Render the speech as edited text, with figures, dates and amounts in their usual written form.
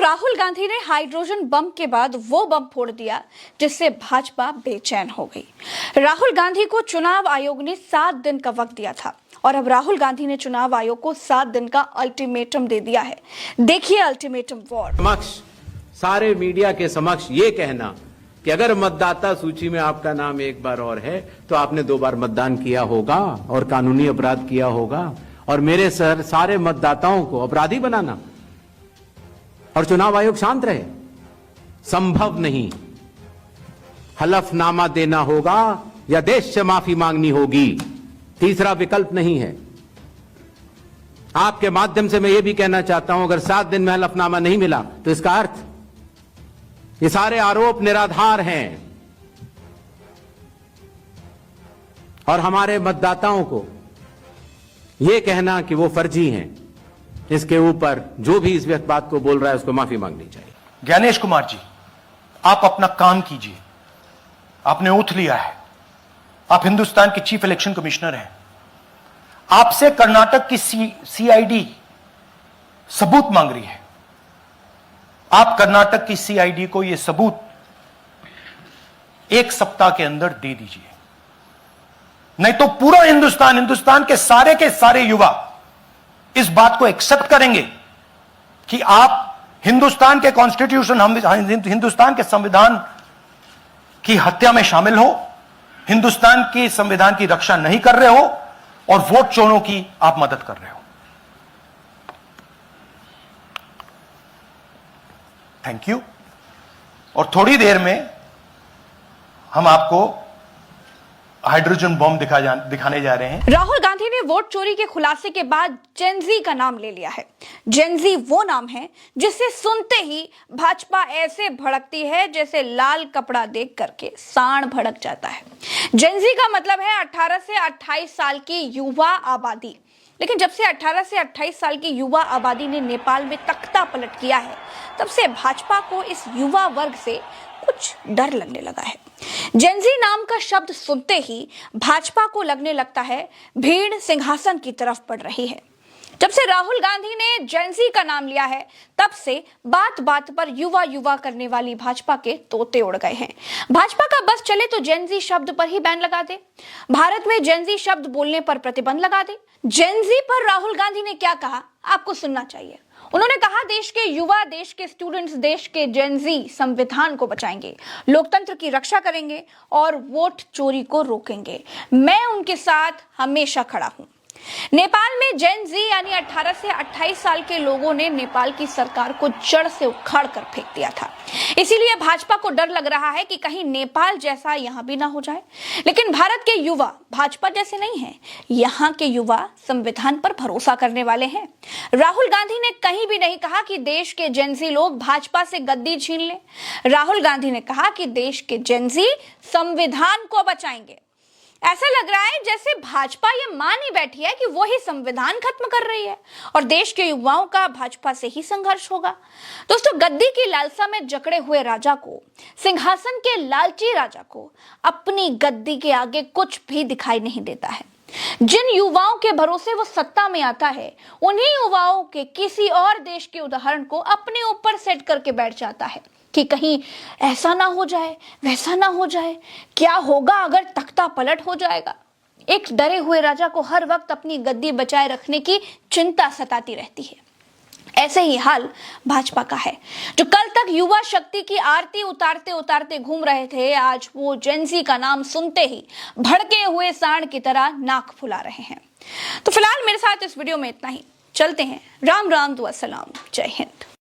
राहुल गांधी ने hydrogen bomb के बाद वो बम फोड़ दिया जिससे भाजपा बेचैन हो गई। राहुल गांधी को चुनाव आयोग ने 7 दिन का वक्त दिया था और अब राहुल गांधी ने चुनाव आयोग को 7 दिन का अल्टीमेटम दे दिया है। देखिए अल्टीमेटम वॉर। समक्ष सारे मीडिया के समक्ष ये कहना कि अगर मतदाता सूची में आपका नाम एक बार और है तो आपने 2 बार मतदान किया होगा और कानूनी अपराध किया होगा, और मेरे सर सारे मतदाताओं को अपराधी बनाना और चुनाव आयोग शांत रहे, संभव नहीं। हलफनामा देना होगा या देश से माफी मांगनी होगी, तीसरा विकल्प नहीं है। आपके माध्यम से मैं यह भी कहना चाहता हूं, अगर 7 दिन में हलफनामा नहीं मिला तो इसका अर्थ ये सारे आरोप निराधार हैं और हमारे मतदाताओं को यह कहना कि वो फर्जी हैं, इसके ऊपर जो भी इस व्यक्त बात को बोल रहा है उसको माफी मांगनी चाहिए। ज्ञानेश कुमार जी, आप अपना काम कीजिए। आपने ओथ लिया है, आप हिंदुस्तान के चीफ इलेक्शन कमिश्नर हैं। आपसे कर्नाटक की सीआईडी सबूत मांग रही है। आप कर्नाटक की सीआईडी को यह सबूत 1 सप्ताह के अंदर दे दीजिए, नहीं तो पूरा हिंदुस्तान के सारे युवा इस बात को एक्सेप्ट करेंगे कि आप हिंदुस्तान के कॉन्स्टिट्यूशन, हिंदुस्तान के संविधान की हत्या में शामिल हो, हिंदुस्तान के संविधान की रक्षा नहीं कर रहे हो और वोट चोरों की आप मदद कर रहे हो। Thank you. और थोड़ी देर में हम आपको हाइड्रोजन बम दिखाने जा रहे हैं। राहुल गांधी ने वोट चोरी के खुलासे के बाद जेनजी का नाम ले लिया है। जेनजी वो नाम है जिसे सुनते ही भाजपा ऐसे भड़कती है जैसे लाल कपड़ा देख करके सांड भड़क जाता है। जेनजी का मतलब है 18 से 28 साल की युवा आबादी। लेकिन जब से 18 से 28 साल की युवा आबादी ने नेपाल में तख्ता पलट किया है, तब से भाजपा को इस युवा वर्ग से कुछ डर लगने लगा है। जेनजी नाम का शब्द सुनते ही भाजपा को लगने लगता है भीड़ सिंहासन की तरफ बढ़ रही है। जब से राहुल गांधी ने जेनजी का नाम लिया है, तब से बात बात पर युवा युवा करने वाली भाजपा के तोते उड़ गए हैं। भाजपा का बस चले तो जेनजी शब्द पर ही बैन लगा दे, भारत में जेनजी शब्द बोलने पर प्रतिबंध लगा दे। जेनजी पर राहुल गांधी ने क्या कहा, आपको सुनना चाहिए। उन्होंने कहा, देश के युवा, देश के स्टूडेंट्स, देश के जेनजी संविधान को बचाएंगे, लोकतंत्र की रक्षा करेंगे और वोट चोरी को रोकेंगे। मैं उनके साथ हमेशा खड़ा हूं। नेपाल में जेनजी यानी 18 से 28 साल के लोगों ने नेपाल की सरकार को जड़ से उखाड़ कर फेंक दिया था। इसीलिए भाजपा को डर लग रहा है कि कहीं नेपाल जैसा यहां भी ना हो जाए। लेकिन भारत के युवा भाजपा जैसे नहीं हैं। यहां के युवा संविधान पर भरोसा करने वाले हैं। राहुल गांधी ने कहीं भी नहीं कहा कि देश के जेनजी लोग भाजपा से गद्दी छीन लें। राहुल गांधी ने कहा कि देश के जेनजी संविधान को बचाएंगे। ऐसा लग रहा है जैसे भाजपा ये मान ही बैठी है कि वो ही संविधान खत्म कर रही है और देश के युवाओं का भाजपा से ही संघर्ष होगा। दोस्तों, गद्दी की लालसा में जकड़े हुए राजा को, सिंहासन के लालची राजा को अपनी गद्दी के आगे कुछ भी दिखाई नहीं देता है। जिन युवाओं के भरोसे वो सत्ता में आता है, उन्हीं युवाओं के किसी और देश के उदाहरण को अपने ऊपर सेट करके बैठ जाता है कि कहीं ऐसा ना हो जाए, वैसा ना हो जाए, क्या होगा अगर तख्ता पलट हो जाएगा। एक डरे हुए राजा को हर वक्त अपनी गद्दी बचाए रखने की चिंता सताती रहती है। ऐसे ही हाल भाजपा का है, जो कल तक युवा शक्ति की आरती उतारते उतारते घूम रहे थे, आज वो जेनजी का नाम सुनते ही भड़के हुए सांड की तरह नाक फुला रहे हैं। तो फिलहाल मेरे साथ इस वीडियो में इतना ही। चलते हैं। राम राम दुआ सलाम, जय हिंद।